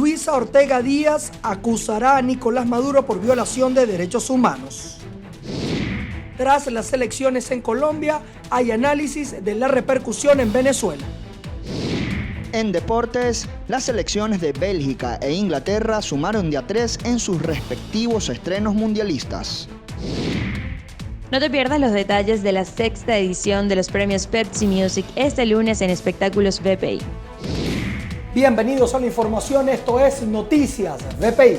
Luisa Ortega Díaz acusará a Nicolás Maduro por violación de derechos humanos. Tras las elecciones en Colombia, hay análisis de la repercusión en Venezuela. En deportes, las selecciones de Bélgica e Inglaterra sumaron de a 3 en sus respectivos estrenos mundialistas. No te pierdas los detalles de la 6ª edición de los premios Pepsi Music este lunes en Espectáculos VPI. Bienvenidos a la información, esto es Noticias VPI.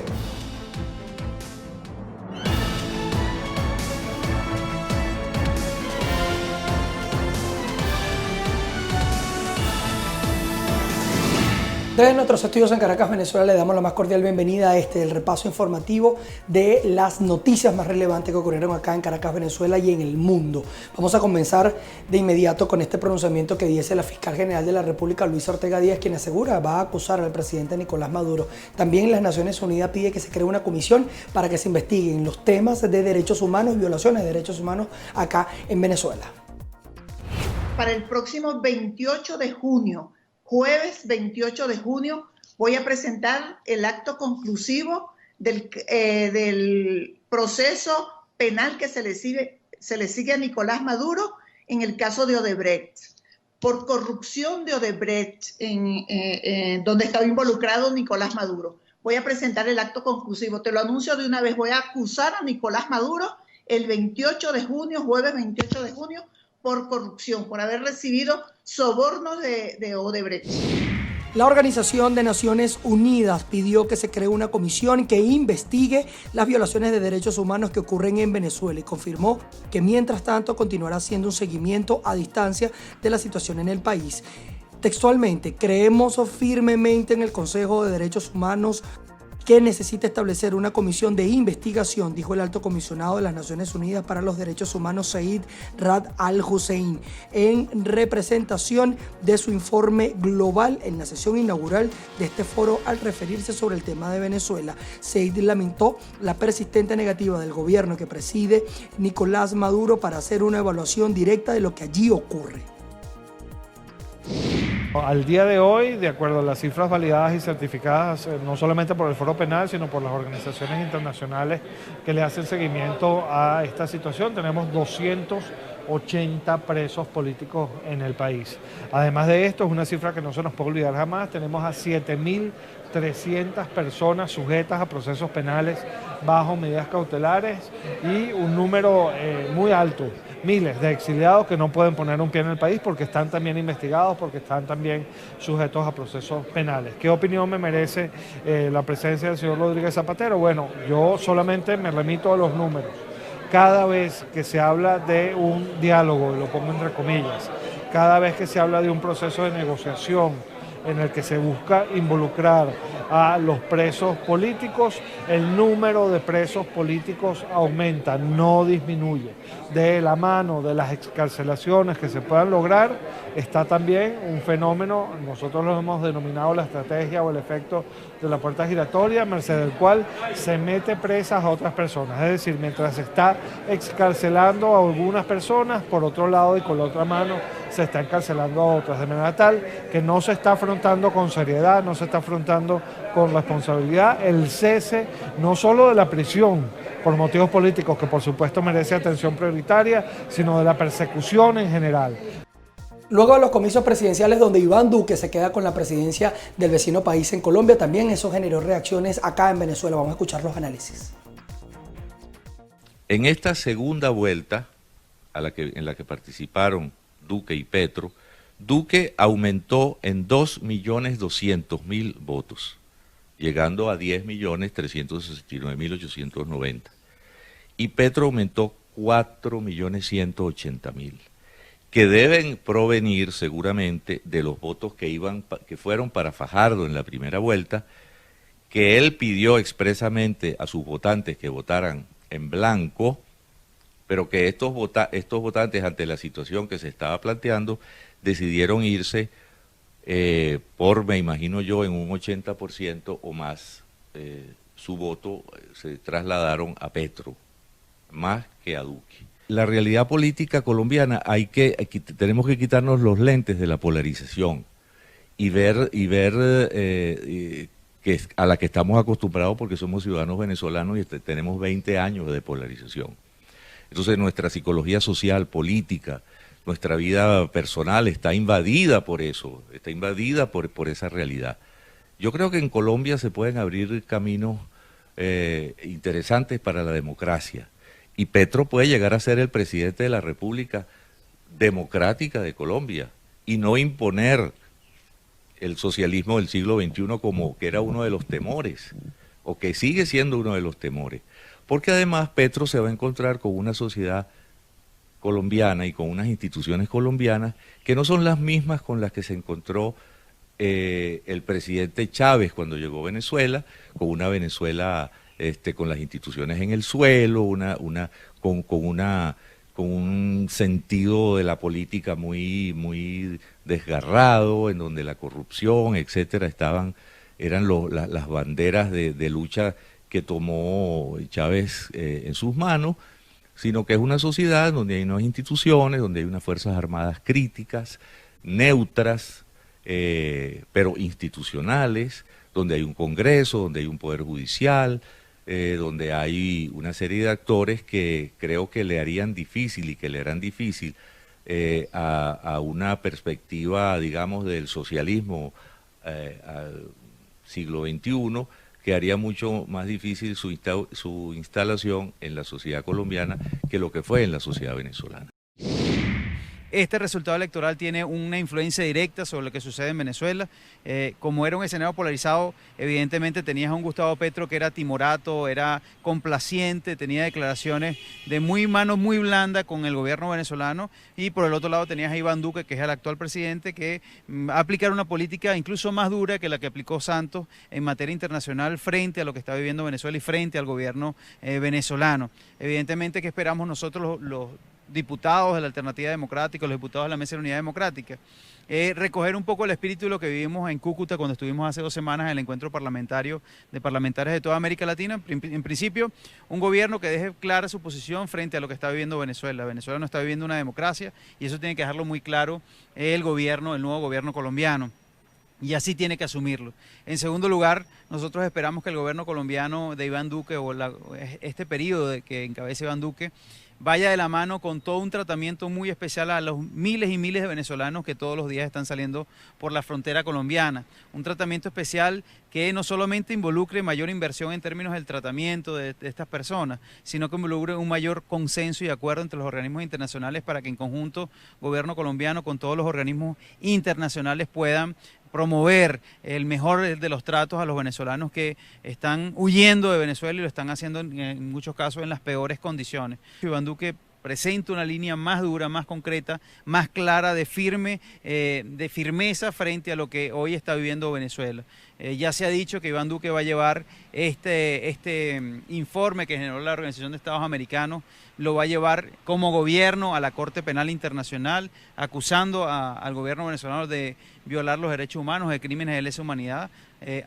Desde nuestros estudios en Caracas, Venezuela, le damos la más cordial bienvenida a el repaso informativo de las noticias más relevantes que ocurrieron acá en Caracas, Venezuela y en el mundo. Vamos a comenzar de inmediato con este pronunciamiento que dice la fiscal general de la República, Luisa Ortega Díaz, quien asegura va a acusar al presidente Nicolás Maduro. También las Naciones Unidas pide que se cree una comisión para que se investiguen los temas de derechos humanos y violaciones de derechos humanos acá en Venezuela. Para el próximo 28 de junio, jueves 28 de junio, voy a presentar el acto conclusivo del proceso penal que se le sigue a Nicolás Maduro en el caso de Odebrecht, por corrupción de Odebrecht, donde estaba involucrado Nicolás Maduro. Voy a presentar el acto conclusivo, te lo anuncio de una vez, voy a acusar a Nicolás Maduro el 28 de junio, jueves 28 de junio, por corrupción, por haber recibido sobornos de Odebrecht. La Organización de Naciones Unidas pidió que se cree una comisión que investigue las violaciones de derechos humanos que ocurren en Venezuela y confirmó que mientras tanto continuará haciendo un seguimiento a distancia de la situación en el país. Textualmente, creemos firmemente en el Consejo de Derechos Humanos que necesita establecer una comisión de investigación, dijo el alto comisionado de las Naciones Unidas para los Derechos Humanos, Zeid Ra'ad al-Hussein, en representación de su informe global en la sesión inaugural de este foro al referirse sobre el tema de Venezuela. Zeid lamentó la persistente negativa del gobierno que preside Nicolás Maduro para hacer una evaluación directa de lo que allí ocurre. Al día de hoy, de acuerdo a las cifras validadas y certificadas no solamente por el Foro Penal, sino por las organizaciones internacionales que le hacen seguimiento a esta situación, tenemos 280 presos políticos en el país. Además de esto, es una cifra que no se nos puede olvidar jamás, tenemos a 7.300 personas sujetas a procesos penales bajo medidas cautelares y un número muy alto, miles de exiliados que no pueden poner un pie en el país porque están también investigados, porque están también sujetos a procesos penales. ¿Qué opinión me merece la presencia del señor Rodríguez Zapatero? Bueno, yo solamente me remito a los números. Cada vez que se habla de un diálogo, y lo pongo entre comillas, cada vez que se habla de un proceso de negociación en el que se busca involucrar a los presos políticos, el número de presos políticos aumenta, no disminuye. De la mano de las excarcelaciones que se puedan lograr, está también un fenómeno, nosotros lo hemos denominado la estrategia o el efecto de la puerta giratoria, merced del cual se mete presas a otras personas. Es decir, mientras se está excarcelando a algunas personas, por otro lado y con la otra mano se está encarcelando a otras, de manera tal que no se está afrontando con seriedad, no se está afrontando con responsabilidad el cese no solo de la prisión por motivos políticos, que por supuesto merece atención prioritaria, sino de la persecución en general. Luego de los comicios presidenciales donde Iván Duque se queda con la presidencia del vecino país en Colombia, también eso generó reacciones acá en Venezuela. Vamos a escuchar los análisis. En esta segunda vuelta en la que participaron Duque y Petro, Duque aumentó en 2.200.000 votos, llegando a 10.369.890. Y Petro aumentó 4.180.000, que deben provenir seguramente de los votos que fueron para Fajardo en la primera vuelta, que él pidió expresamente a sus votantes que votaran en blanco, pero que estos votantes, ante la situación que se estaba planteando, decidieron irse me imagino yo, en un 80% o más, su voto se trasladaron a Petro, más que a Duque. La realidad política colombiana tenemos que quitarnos los lentes de la polarización y ver a la que estamos acostumbrados porque somos ciudadanos venezolanos y tenemos 20 años de polarización. Entonces nuestra psicología social, política, nuestra vida personal está invadida por eso, está invadida por esa realidad. Yo creo que en Colombia se pueden abrir caminos interesantes para la democracia y Petro puede llegar a ser el presidente de la República democrática de Colombia y no imponer el socialismo del siglo XXI como que era uno de los temores, o que sigue siendo uno de los temores. Porque además Petro se va a encontrar con una sociedad colombiana y con unas instituciones colombianas que no son las mismas con las que se encontró el presidente Chávez cuando llegó a Venezuela, con una Venezuela con las instituciones en el suelo, con un sentido de la política muy desgarrado, en donde la corrupción, etcétera, eran las banderas de lucha que tomó Chávez en sus manos, sino que es una sociedad donde hay unas instituciones, donde hay unas fuerzas armadas críticas, neutras, pero institucionales, donde hay un Congreso, donde hay un Poder Judicial, donde hay una serie de actores que creo que le harían difícil y que le harán difícil a una perspectiva, digamos, del socialismo al siglo XXI, que haría mucho más difícil su instalación en la sociedad colombiana que lo que fue en la sociedad venezolana. Este resultado electoral tiene una influencia directa sobre lo que sucede en Venezuela. Como era un escenario polarizado, evidentemente tenías a un Gustavo Petro que era timorato, era complaciente, tenía declaraciones de mano muy blanda con el gobierno venezolano, y por el otro lado tenías a Iván Duque, que es el actual presidente, que va a aplicar una política incluso más dura que la que aplicó Santos en materia internacional frente a lo que está viviendo Venezuela y frente al gobierno venezolano. Evidentemente que esperamos nosotros los diputados de la Alternativa Democrática, los diputados de la Mesa de la Unidad Democrática, recoger un poco el espíritu de lo que vivimos en Cúcuta cuando estuvimos hace 2 semanas en el encuentro parlamentario de parlamentarios de toda América Latina. En principio, un gobierno que deje clara su posición frente a lo que está viviendo Venezuela. Venezuela no está viviendo una democracia y eso tiene que dejarlo muy claro el nuevo gobierno colombiano. Y así tiene que asumirlo. En segundo lugar, nosotros esperamos que el gobierno colombiano de Iván Duque, o este periodo que encabeza Iván Duque, vaya de la mano con todo un tratamiento muy especial a los miles y miles de venezolanos que todos los días están saliendo por la frontera colombiana. Un tratamiento especial que no solamente involucre mayor inversión en términos del tratamiento de estas personas, sino que involucre un mayor consenso y acuerdo entre los organismos internacionales para que en conjunto gobierno colombiano con todos los organismos internacionales puedan promover el mejor de los tratos a los venezolanos que están huyendo de Venezuela y lo están haciendo en muchos casos en las peores condiciones. Iván Duque presenta una línea más dura, más concreta, más clara, de firmeza frente a lo que hoy está viviendo Venezuela. Ya se ha dicho que Iván Duque va a llevar este informe que generó la Organización de Estados Americanos, lo va a llevar como gobierno a la Corte Penal Internacional, acusando al gobierno venezolano de violar los derechos humanos, de crímenes de lesa humanidad.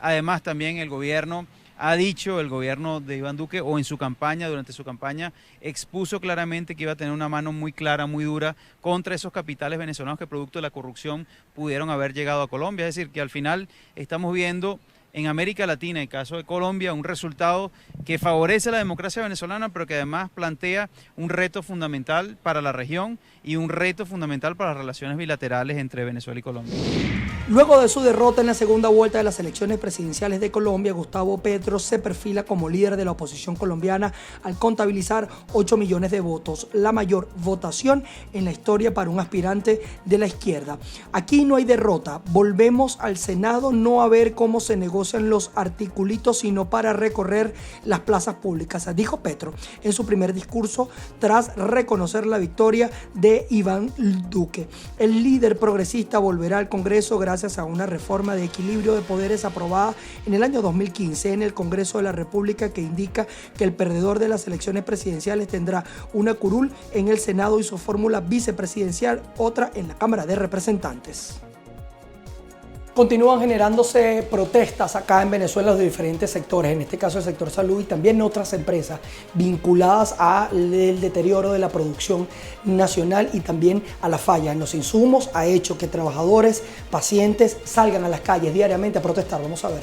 Además, también el gobierno de Iván Duque, o en su campaña, durante su campaña, expuso claramente que iba a tener una mano muy clara, muy dura, contra esos capitales venezolanos que producto de la corrupción pudieron haber llegado a Colombia. Es decir, que al final estamos viendo en América Latina, en el caso de Colombia, un resultado que favorece la democracia venezolana, pero que además plantea un reto fundamental para la región y un reto fundamental para las relaciones bilaterales entre Venezuela y Colombia. Luego de su derrota en la segunda vuelta de las elecciones presidenciales de Colombia, Gustavo Petro se perfila como líder de la oposición colombiana al contabilizar 8 millones de votos, la mayor votación en la historia para un aspirante de la izquierda. Aquí no hay derrota, volvemos al Senado no a ver cómo se negocian los articulitos, sino para recorrer las plazas públicas, dijo Petro en su primer discurso tras reconocer la victoria de Iván Duque. El líder progresista volverá al Congreso gracias a una reforma de equilibrio de poderes aprobada en el año 2015 en el Congreso de la República, que indica que el perdedor de las elecciones presidenciales tendrá una curul en el Senado y su fórmula vicepresidencial, otra en la Cámara de Representantes. Continúan generándose protestas acá en Venezuela de diferentes sectores, en este caso el sector salud y también otras empresas vinculadas al deterioro de la producción nacional y también a la falla en los insumos. Ha hecho que trabajadores, pacientes salgan a las calles diariamente a protestar. Vamos a ver.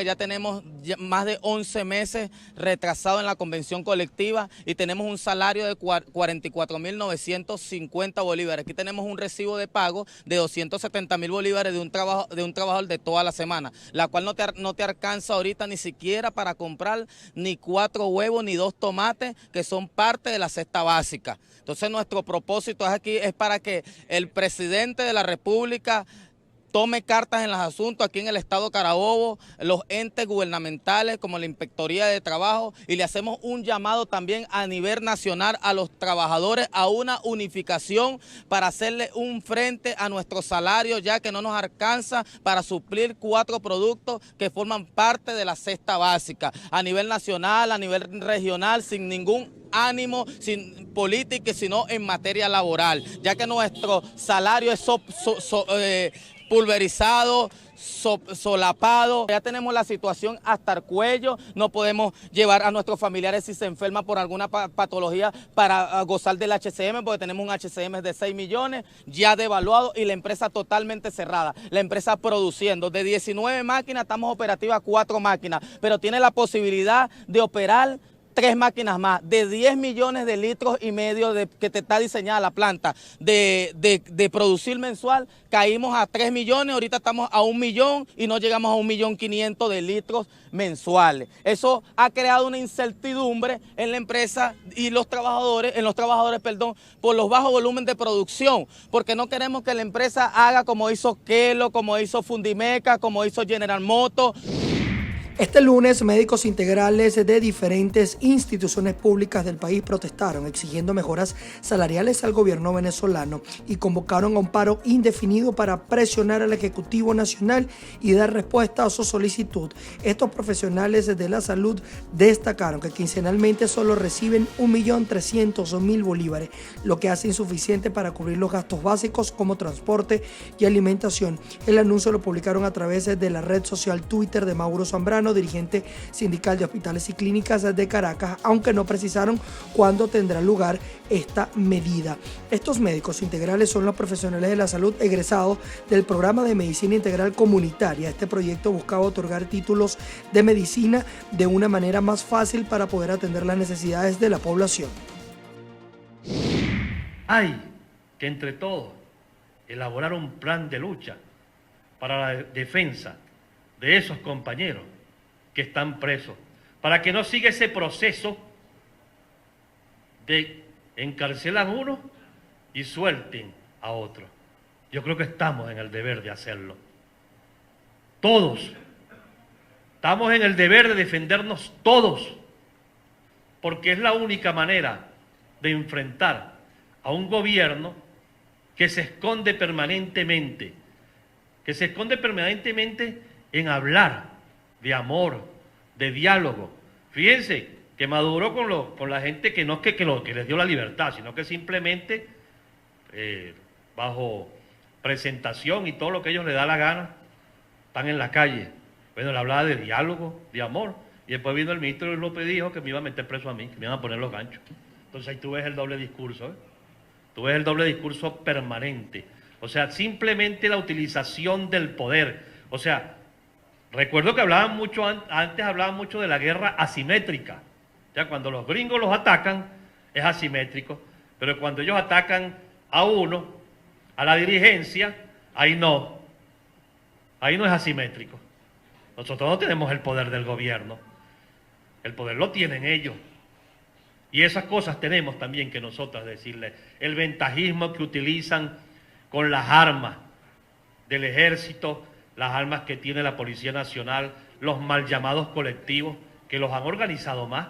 Ya tenemos más de 11 meses retrasados en la convención colectiva y tenemos un salario de 44.950 bolívares. Aquí tenemos un recibo de pago de 270.000 bolívares de un trabajador de toda la semana, la cual no te alcanza ahorita ni siquiera para comprar ni 4 huevos ni 2 tomates, que son parte de la cesta básica. Entonces nuestro propósito es para que el presidente de la República tome cartas en los asuntos aquí en el estado Carabobo, los entes gubernamentales como la Inspectoría de Trabajo, y le hacemos un llamado también a nivel nacional a los trabajadores a una unificación para hacerle un frente a nuestros salarios, ya que no nos alcanza para suplir 4 productos que forman parte de la cesta básica, a nivel nacional, a nivel regional, sin ningún ánimo, sin política, sino en materia laboral, ya que nuestro salario es pulverizado, solapado. Ya tenemos la situación hasta el cuello, no podemos llevar a nuestros familiares si se enferman por alguna patología para gozar del HCM, porque tenemos un HCM de 6 millones ya devaluado y la empresa totalmente cerrada. La empresa produciendo de 19 máquinas, estamos operativas 4 máquinas, pero tiene la posibilidad de operar 3 máquinas más, de 10 millones de litros y medio que te está diseñada la planta de producir mensual. Caímos a 3 millones, ahorita estamos a 1 millón y no llegamos a 1.500.000 de litros mensuales. Eso ha creado una incertidumbre en la empresa y en los trabajadores, por los bajos volúmenes de producción, porque no queremos que la empresa haga como hizo Kelo, como hizo Fundimeca, como hizo General Motors. Este lunes, médicos integrales de diferentes instituciones públicas del país protestaron exigiendo mejoras salariales al gobierno venezolano y convocaron a un paro indefinido para presionar al Ejecutivo Nacional y dar respuesta a su solicitud. Estos profesionales de la salud destacaron que quincenalmente solo reciben 1.300.000 bolívares, lo que hace insuficiente para cubrir los gastos básicos como transporte y alimentación. El anuncio lo publicaron a través de la red social Twitter de Mauro Zambrano, dirigente sindical de hospitales y clínicas de Caracas, aunque no precisaron cuándo tendrá lugar esta medida. Estos médicos integrales son los profesionales de la salud egresados del programa de medicina integral comunitaria. Este proyecto buscaba otorgar títulos de medicina de una manera más fácil para poder atender las necesidades de la población. Hay que entre todos elaborar un plan de lucha para la defensa de esos compañeros que están presos, para que no siga ese proceso de encarcelar a uno y suelten a otro. Yo creo que estamos en el deber de hacerlo. Todos. Estamos en el deber de defendernos todos, porque es la única manera de enfrentar a un gobierno que se esconde permanentemente, en hablar de amor, de diálogo. Fíjense que Maduro con la gente que no es que les dio la libertad, sino que simplemente bajo presentación y todo lo que ellos les da la gana, están en la calle. Bueno, le hablaba de diálogo, de amor, y después vino el ministro López y dijo que me iba a meter preso a mí, que me iban a poner los ganchos. Entonces ahí tú ves el doble discurso, ¿eh? Tú ves el doble discurso permanente. O sea, simplemente la utilización del poder. O sea, recuerdo que antes hablaban mucho de la guerra asimétrica. O sea, cuando los gringos los atacan, es asimétrico. Pero cuando ellos atacan a uno, a la dirigencia, ahí no es asimétrico. Nosotros no tenemos el poder del gobierno. El poder lo tienen ellos. Y esas cosas tenemos también que nosotros decirles. El ventajismo que utilizan con las armas del ejército, las armas que tiene la Policía Nacional, los mal llamados colectivos, que los han organizado más,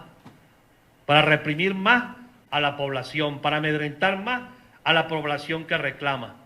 para reprimir más a la población, para amedrentar más a la población que reclama.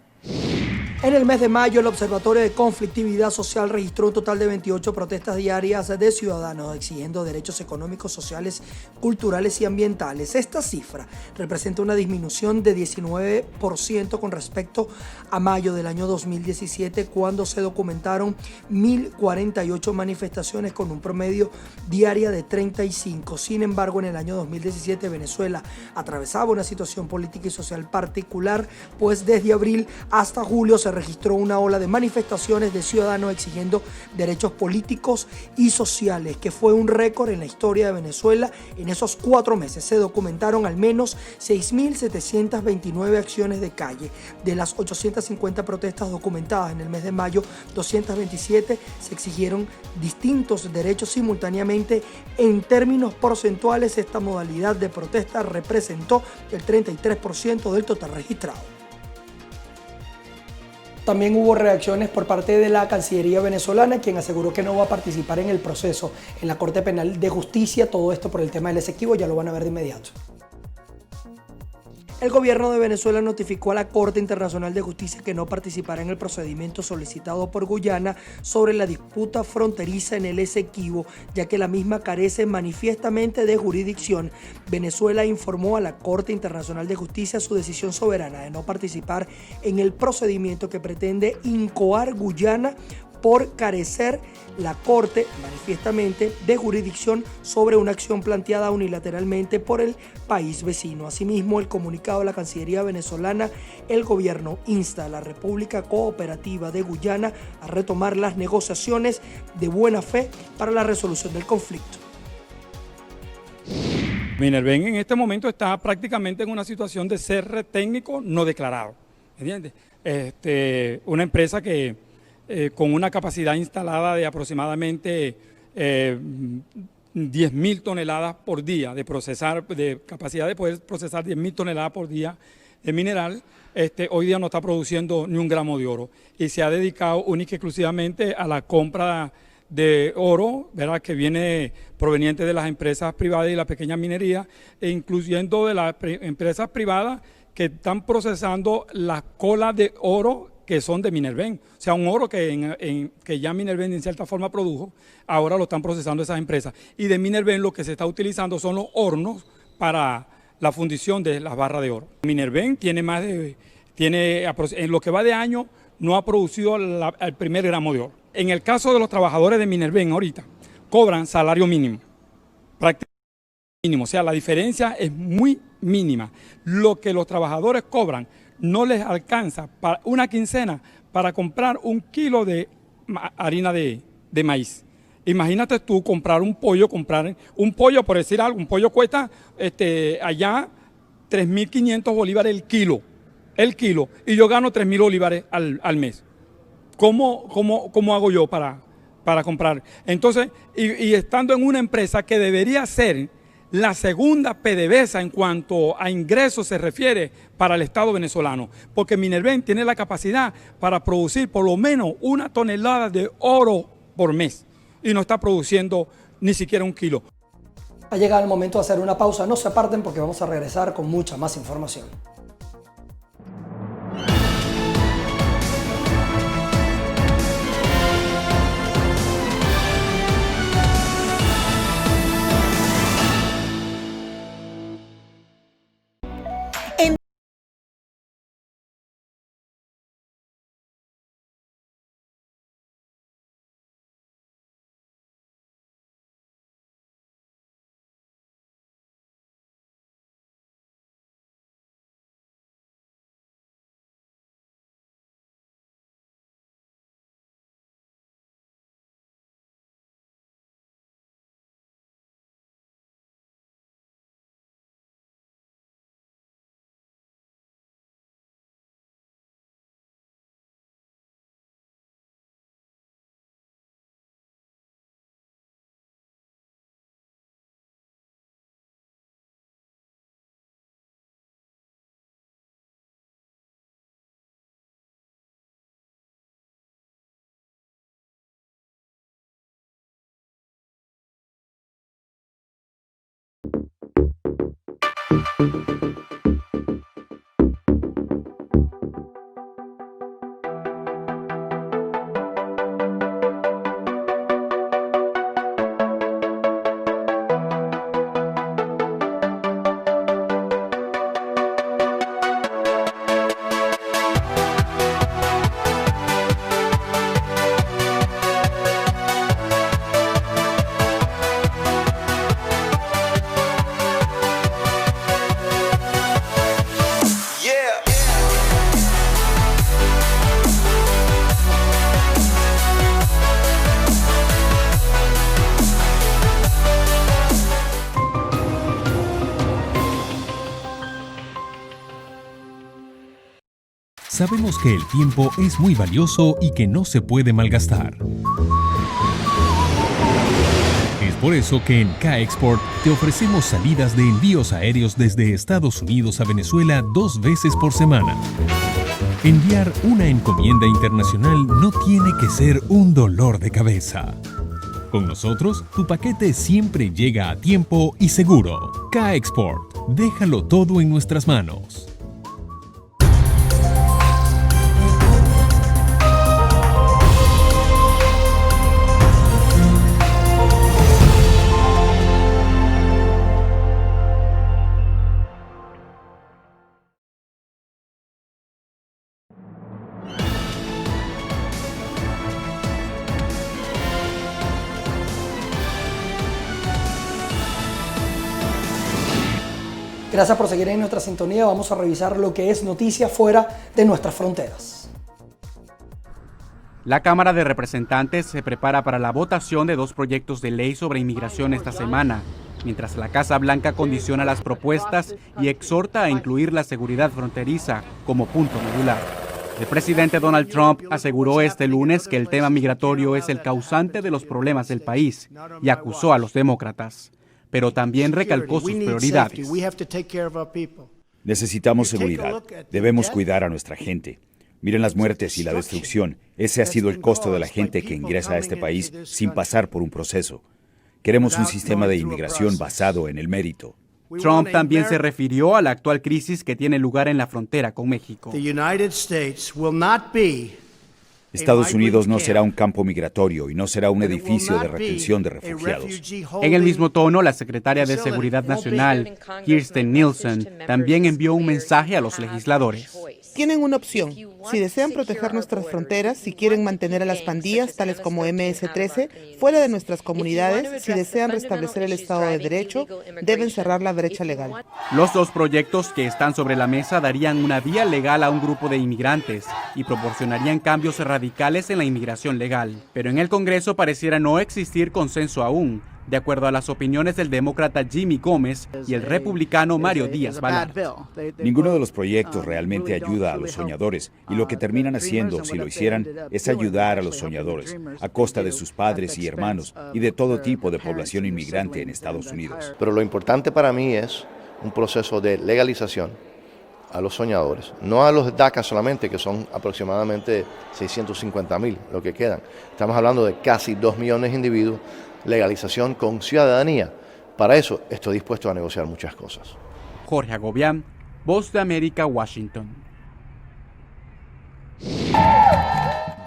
En el mes de mayo, el Observatorio de Conflictividad Social registró un total de 28 protestas diarias de ciudadanos exigiendo derechos económicos, sociales, culturales y ambientales. Esta cifra representa una disminución de 19% con respecto a mayo del año 2017, cuando se documentaron 1.048 manifestaciones con un promedio diaria de 35. Sin embargo, en el año 2017, Venezuela atravesaba una situación política y social particular, pues desde abril hasta julio se se registró una ola de manifestaciones de ciudadanos exigiendo derechos políticos y sociales, que fue un récord en la historia de Venezuela. En esos 4 meses se documentaron al menos 6.729 acciones de calle. De las 850 protestas documentadas en el mes de mayo, 227 se exigieron distintos derechos simultáneamente. En términos porcentuales, esta modalidad de protesta representó el 33% del total registrado. También hubo reacciones por parte de la Cancillería venezolana, quien aseguró que no va a participar en el proceso en la Corte Penal de Justicia. Todo esto por el tema del Esequibo, ya lo van a ver de inmediato. El gobierno de Venezuela notificó a la Corte Internacional de Justicia que no participará en el procedimiento solicitado por Guyana sobre la disputa fronteriza en el Esequibo, ya que la misma carece manifiestamente de jurisdicción. Venezuela informó a la Corte Internacional de Justicia su decisión soberana de no participar en el procedimiento que pretende incoar Guyana por carecer la Corte manifiestamente de jurisdicción sobre una acción planteada unilateralmente por el país vecino. Asimismo, el comunicado de la Cancillería venezolana, el gobierno insta a la República Cooperativa de Guyana a retomar las negociaciones de buena fe para la resolución del conflicto. Minerven en este momento está prácticamente en una situación de cierre técnico no declarado, ¿entiendes? Una empresa que con una capacidad instalada de aproximadamente 10.000 toneladas por día de capacidad de poder procesar 10.000 toneladas por día de mineral, hoy día no está produciendo ni un gramo de oro y se ha dedicado única y exclusivamente a la compra de oro, ¿verdad?, que viene proveniente de las empresas privadas y la pequeña minería, e incluyendo de las empresas privadas que están procesando las colas de oro que son de Minerven. O sea, un oro que ya Minerven en cierta forma produjo, ahora lo están procesando esas empresas. Y de Minerven lo que se está utilizando son los hornos para la fundición de las barras de oro. Minerven en lo que va de año no ha producido el primer gramo de oro. En el caso de los trabajadores de Minerven ahorita, cobran salario mínimo, prácticamente mínimo, o sea, la diferencia es muy mínima. Lo que los trabajadores cobran no les alcanza para una quincena para comprar 1 kilo de harina de maíz. Imagínate tú comprar un pollo, por decir algo, un pollo cuesta allá 3.500 bolívares el kilo, y yo gano 3.000 bolívares al mes. ¿Cómo hago yo para comprar? Entonces, y estando en una empresa que debería ser la segunda PDVSA en cuanto a ingresos se refiere para el Estado venezolano, porque Minerven tiene la capacidad para producir por lo menos 1 tonelada de oro por mes y no está produciendo ni siquiera 1 kilo. Ha llegado el momento de hacer una pausa, no se aparten porque vamos a regresar con mucha más información. Sabemos que el tiempo es muy valioso y que no se puede malgastar. Es por eso que en K-Export te ofrecemos salidas de envíos aéreos desde Estados Unidos a Venezuela 2 veces por semana. Enviar una encomienda internacional no tiene que ser un dolor de cabeza. Con nosotros, tu paquete siempre llega a tiempo y seguro. K-Export, déjalo todo en nuestras manos. Gracias por seguir en nuestra sintonía. Vamos a revisar lo que es noticia fuera de nuestras fronteras. La Cámara de Representantes se prepara para la votación de 2 proyectos de ley sobre inmigración esta semana, mientras la Casa Blanca condiciona las propuestas y exhorta a incluir la seguridad fronteriza como punto medular. El presidente Donald Trump aseguró este lunes que el tema migratorio es el causante de los problemas del país y acusó a los demócratas, pero también recalcó sus prioridades. Necesitamos seguridad. Debemos cuidar a nuestra gente. Miren las muertes y la destrucción. Ese ha sido el costo de la gente que ingresa a este país sin pasar por un proceso. Queremos un sistema de inmigración basado en el mérito. Trump también se refirió a la actual crisis que tiene lugar en la frontera con México. Estados Unidos no será un campo migratorio y no será un edificio de retención de refugiados. En el mismo tono, la secretaria de Seguridad Nacional, Kirstjen Nielsen, también envió un mensaje a los legisladores. Tienen una opción. Si desean proteger nuestras fronteras, si quieren mantener a las pandillas, tales como MS-13, fuera de nuestras comunidades, si desean restablecer el Estado de Derecho, deben cerrar la brecha legal. Los 2 proyectos que están sobre la mesa darían una vía legal a un grupo de inmigrantes y proporcionarían cambios radicales en la inmigración legal. Pero en el Congreso pareciera no existir consenso aún, de acuerdo a las opiniones del demócrata Jimmy Gómez y el republicano Mario Díaz-Balart. Ninguno de los proyectos realmente ayuda a los soñadores, y lo que terminan haciendo, si lo hicieran, es ayudar a los soñadores, a costa de sus padres y hermanos y de todo tipo de población inmigrante en Estados Unidos. Pero lo importante para mí es un proceso de legalización a los soñadores, no a los DACA solamente, que son aproximadamente 650,000 lo que quedan. Estamos hablando de casi 2 millones de individuos. Legalización con ciudadanía. Para eso estoy dispuesto a negociar muchas cosas. Jorge Agobián, Voz de América, Washington.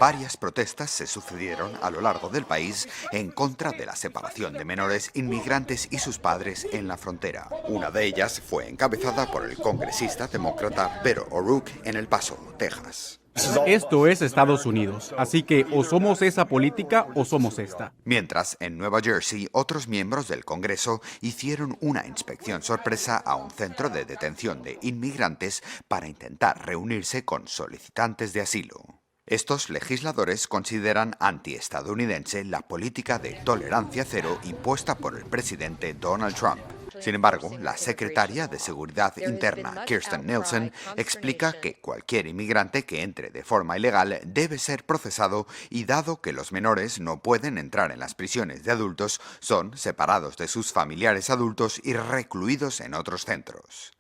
Varias protestas se sucedieron a lo largo del país en contra de la separación de menores inmigrantes y sus padres en la frontera. Una de ellas fue encabezada por el congresista demócrata Beto O'Rourke en El Paso, Texas. Esto es Estados Unidos, así que o somos esa política o somos esta. Mientras, en Nueva Jersey, otros miembros del Congreso hicieron una inspección sorpresa a un centro de detención de inmigrantes para intentar reunirse con solicitantes de asilo. Estos legisladores consideran antiestadounidense la política de tolerancia cero impuesta por el presidente Donald Trump. Sin embargo, la secretaria de Seguridad Interna, Kirstjen Nielsen, explica que cualquier inmigrante que entre de forma ilegal debe ser procesado y, dado que los menores no pueden entrar en las prisiones de adultos, son separados de sus familiares adultos y recluidos en otros centros.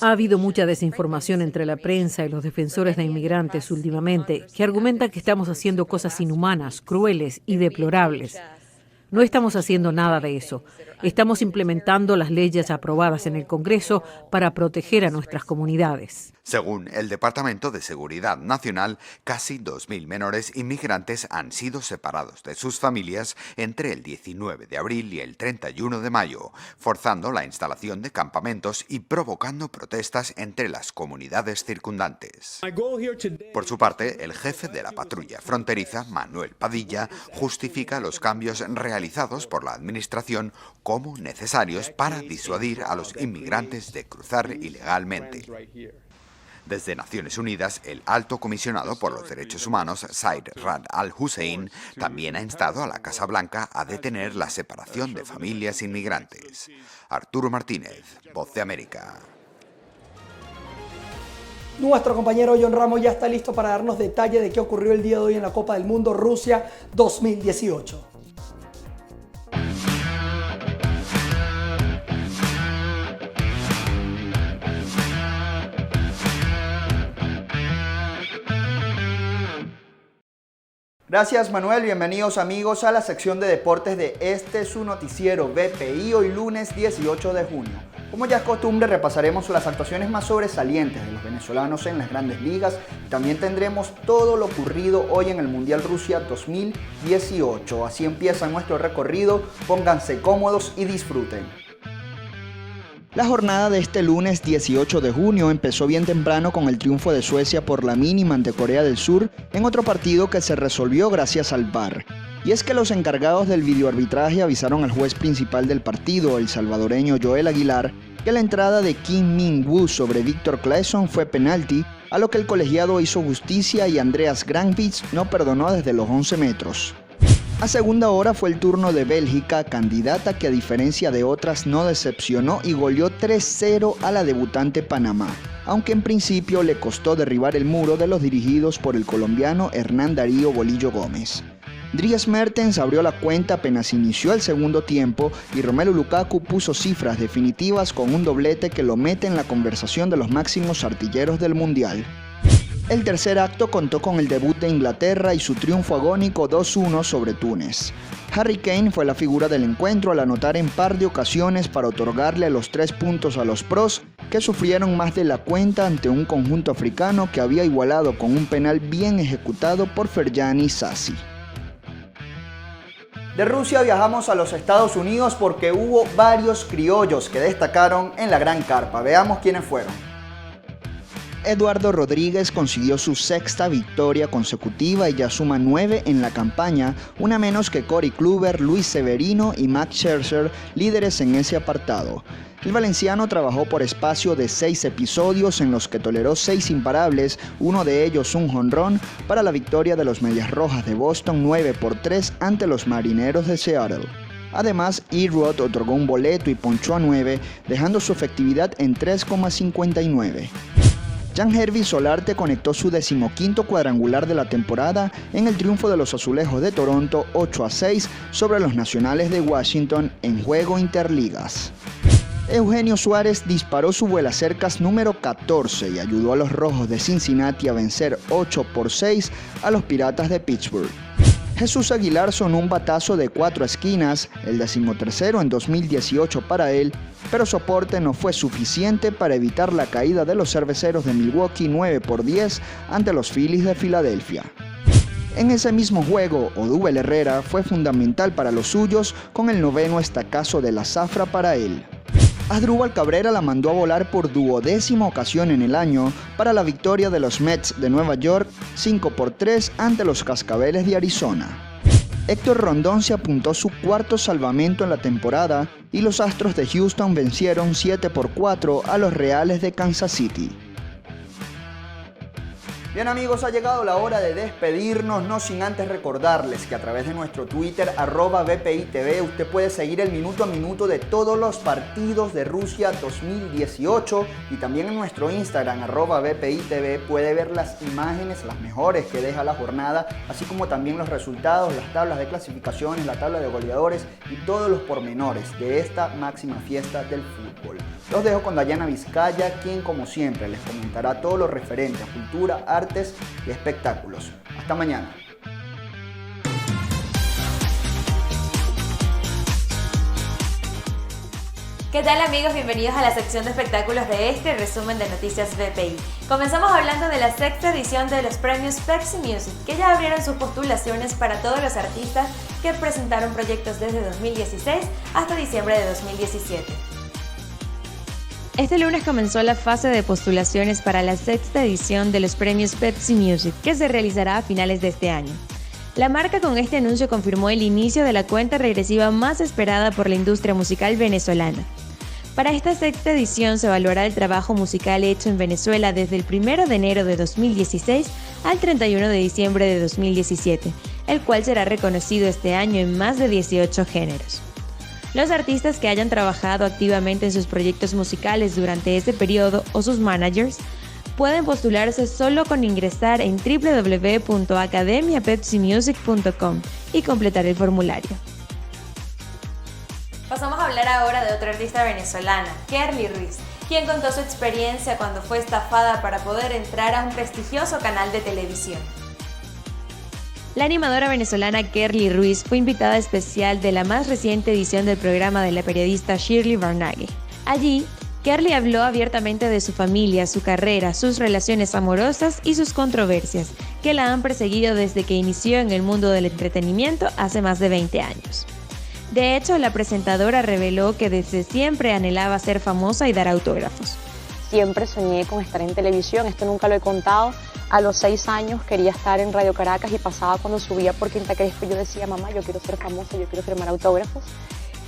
Ha habido mucha desinformación entre la prensa y los defensores de inmigrantes últimamente, que argumentan que estamos haciendo cosas inhumanas, crueles y deplorables. No estamos haciendo nada de eso. Estamos implementando las leyes aprobadas en el Congreso para proteger a nuestras comunidades. Según el Departamento de Seguridad Nacional, casi 2.000 menores inmigrantes han sido separados de sus familias entre el 19 de abril y el 31 de mayo, forzando la instalación de campamentos y provocando protestas entre las comunidades circundantes. Por su parte, el jefe de la patrulla fronteriza, Manuel Padilla, justifica los cambios realizados por la administración como necesarios para disuadir a los inmigrantes de cruzar ilegalmente. Desde Naciones Unidas, el alto comisionado por los derechos humanos, Zaid Rad al-Hussein, también ha instado a la Casa Blanca a detener la separación de familias inmigrantes. Arturo Martínez, Voz de América. Nuestro compañero John Ramos ya está listo para darnos detalles de qué ocurrió el día de hoy en la Copa del Mundo Rusia 2018. Gracias Manuel, bienvenidos amigos a la sección de deportes de su noticiero BPI hoy lunes 18 de junio. Como ya es costumbre, repasaremos las actuaciones más sobresalientes de los venezolanos en las grandes ligas y también tendremos todo lo ocurrido hoy en el Mundial Rusia 2018. Así empieza nuestro recorrido, pónganse cómodos y disfruten. La jornada de este lunes 18 de junio empezó bien temprano con el triunfo de Suecia por la mínima ante Corea del Sur en otro partido que se resolvió gracias al VAR. Y es que los encargados del videoarbitraje avisaron al juez principal del partido, el salvadoreño Joel Aguilar, que la entrada de Kim Min-woo sobre Victor Claesson fue penalti, a lo que el colegiado hizo justicia y Andreas Granqvist no perdonó desde los 11 metros. A segunda hora fue el turno de Bélgica, candidata que a diferencia de otras no decepcionó y goleó 3-0 a la debutante Panamá, aunque en principio le costó derribar el muro de los dirigidos por el colombiano Hernán Darío Bolillo Gómez. Dries Mertens abrió la cuenta apenas inició el segundo tiempo y Romelu Lukaku puso cifras definitivas con un doblete que lo mete en la conversación de los máximos artilleros del Mundial. El tercer acto contó con el debut de Inglaterra y su triunfo agónico 2-1 sobre Túnez. Harry Kane fue la figura del encuentro al anotar en par de ocasiones para otorgarle los 3 puntos a los pros, que sufrieron más de la cuenta ante un conjunto africano que había igualado con un penal bien ejecutado por Ferjani Sassi. De Rusia viajamos a los Estados Unidos porque hubo varios criollos que destacaron en la gran carpa. Veamos quiénes fueron. Eduardo Rodríguez consiguió su 6ª victoria consecutiva y ya suma 9 en la campaña, una menos que Corey Kluber, Luis Severino y Max Scherzer, líderes en ese apartado. El valenciano trabajó por espacio de 6 episodios en los que toleró 6 imparables, uno de ellos un jonrón, para la victoria de los Medias Rojas de Boston 9-3 ante los Marineros de Seattle. Además, E-Rod otorgó un boleto y ponchó a 9, dejando su efectividad en 3,59. Jan-Hervey Solarte conectó su 15º cuadrangular de la temporada en el triunfo de los Azulejos de Toronto 8-6 sobre los Nacionales de Washington en juego interligas. Eugenio Suárez disparó su vuelacercas número 14 y ayudó a los Rojos de Cincinnati a vencer 8-6 a los Piratas de Pittsburgh. Jesús Aguilar sonó un batazo de 4 esquinas, el 13º en 2018 para él, pero soporte no fue suficiente para evitar la caída de los Cerveceros de Milwaukee 9-10 ante los Phillies de Filadelfia. En ese mismo juego, Odubel Herrera fue fundamental para los suyos con el 9º estacazo de la zafra para él. Asdrúbal Cabrera la mandó a volar por 12ª ocasión en el año para la victoria de los Mets de Nueva York 5-3 ante los Cascabeles de Arizona. Héctor Rondón se apuntó su 4º salvamento en la temporada y los Astros de Houston vencieron 7-4 a los Reales de Kansas City. Bien amigos, ha llegado la hora de despedirnos, no sin antes recordarles que a través de nuestro Twitter @BPITV usted puede seguir el minuto a minuto de todos los partidos de Rusia 2018 y también en nuestro Instagram @BPITV puede ver las imágenes, las mejores que deja la jornada, así como también los resultados, las tablas de clasificaciones, la tabla de goleadores y todos los pormenores de esta máxima fiesta del fútbol. Los dejo con Dayana Vizcaya, quien como siempre les comentará todo lo referente a cultura, artes y espectáculos. Hasta mañana. ¿Qué tal amigos? Bienvenidos a la sección de espectáculos de este resumen de noticias BPI. Comenzamos hablando de la 6ª edición de los premios Pepsi Music, que ya abrieron sus postulaciones para todos los artistas que presentaron proyectos desde 2016 hasta diciembre de 2017. Este lunes comenzó la fase de postulaciones para la 6ª edición de los premios Pepsi Music, que se realizará a finales de este año. La marca con este anuncio confirmó el inicio de la cuenta regresiva más esperada por la industria musical venezolana. Para esta 6ª edición se evaluará el trabajo musical hecho en Venezuela desde el 1 de enero de 2016 al 31 de diciembre de 2017, el cual será reconocido este año en más de 18 géneros. Los artistas que hayan trabajado activamente en sus proyectos musicales durante ese periodo o sus managers Pueden postularse solo con ingresar en www.academiapepsimusic.com y completar el formulario. Pasamos a hablar ahora de otra artista venezolana, Kerly Ruiz, quien contó su experiencia cuando fue estafada para poder entrar a un prestigioso canal de televisión. La animadora venezolana Kerly Ruiz fue invitada especial de la más reciente edición del programa de la periodista Shirley Barnaghi. Allí, Kerly habló abiertamente de su familia, su carrera, sus relaciones amorosas y sus controversias, que la han perseguido desde que inició en el mundo del entretenimiento hace más de 20 años. De hecho, la presentadora reveló que desde siempre anhelaba ser famosa y dar autógrafos. Siempre soñé con estar en televisión, esto nunca lo he contado. A los 6 años quería estar en Radio Caracas y pasaba cuando subía por Quinta Crespo yo decía, mamá, yo quiero ser famosa, yo quiero firmar autógrafos.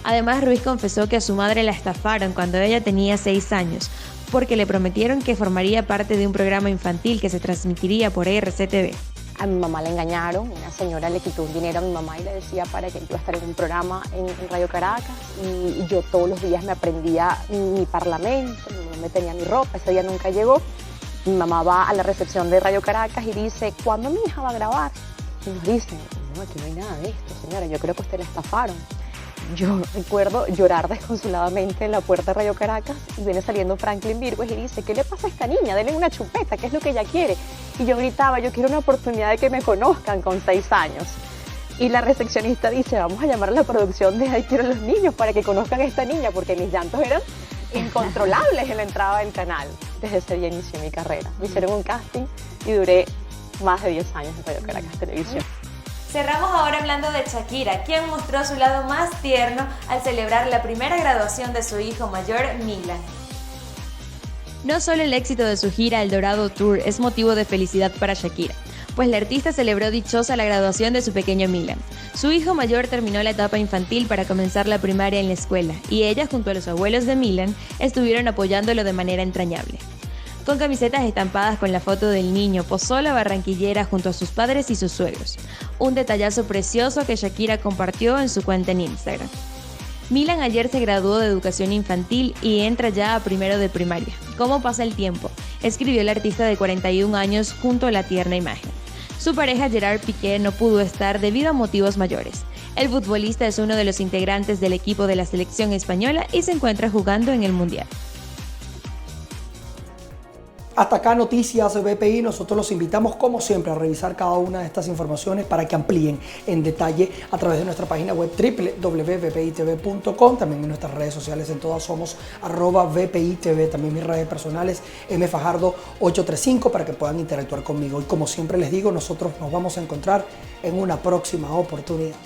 Además, Ruiz confesó que a su madre la estafaron cuando ella tenía 6 años, porque le prometieron que formaría parte de un programa infantil que se transmitiría por RCTV. A mi mamá la engañaron, una señora le quitó un dinero a mi mamá y le decía para que yo iba a estar en un programa en Radio Caracas y yo todos los días me aprendía mi parlamento, me tenía mi ropa, ese día nunca llegó. Mi mamá va a la recepción de Radio Caracas y dice, ¿cuándo mi hija va a grabar? Y nos dicen, no, aquí no hay nada de esto, señora, yo creo que usted la estafaron. Yo recuerdo llorar desconsoladamente en la puerta de Radio Caracas y viene saliendo Franklin Virgües y dice, ¿qué le pasa a esta niña? Denle una chupeta, ¿qué es lo que ella quiere? Y yo gritaba, yo quiero una oportunidad de que me conozcan con 6 años. Y la recepcionista dice, vamos a llamar a la producción de Ay Quiero a los Niños para que conozcan a esta niña, porque mis llantos eran incontrolables en la entrada del canal. Desde ese día inicié mi carrera. Me hicieron un casting y duré más de 10 años en Radio Caracas Televisión. Cerramos ahora hablando de Shakira, quien mostró su lado más tierno al celebrar la primera graduación de su hijo mayor, Milan. No solo el éxito de su gira El Dorado Tour es motivo de felicidad para Shakira, pues la artista celebró dichosa la graduación de su pequeño Milan. Su hijo mayor terminó la etapa infantil para comenzar la primaria en la escuela, y ella, junto a los abuelos de Milan, estuvieron apoyándolo de manera entrañable. Con camisetas estampadas con la foto del niño, posó la barranquillera junto a sus padres y sus suegros. Un detallazo precioso que Shakira compartió en su cuenta en Instagram. Milan ayer se graduó de educación infantil y entra ya a primero de primaria. ¿Cómo pasa el tiempo?, escribió el artista de 41 años junto a la tierna imagen. Su pareja Gerard Piqué no pudo estar debido a motivos mayores. El futbolista es uno de los integrantes del equipo de la selección española y se encuentra jugando en el Mundial. Hasta acá Noticias BPI. Nosotros los invitamos, como siempre, a revisar cada una de estas informaciones para que amplíen en detalle a través de nuestra página web www.vpitv.com. También en nuestras redes sociales, en todas somos @VPITV. También mis redes personales, mfajardo835, para que puedan interactuar conmigo. Y como siempre les digo, nosotros nos vamos a encontrar en una próxima oportunidad.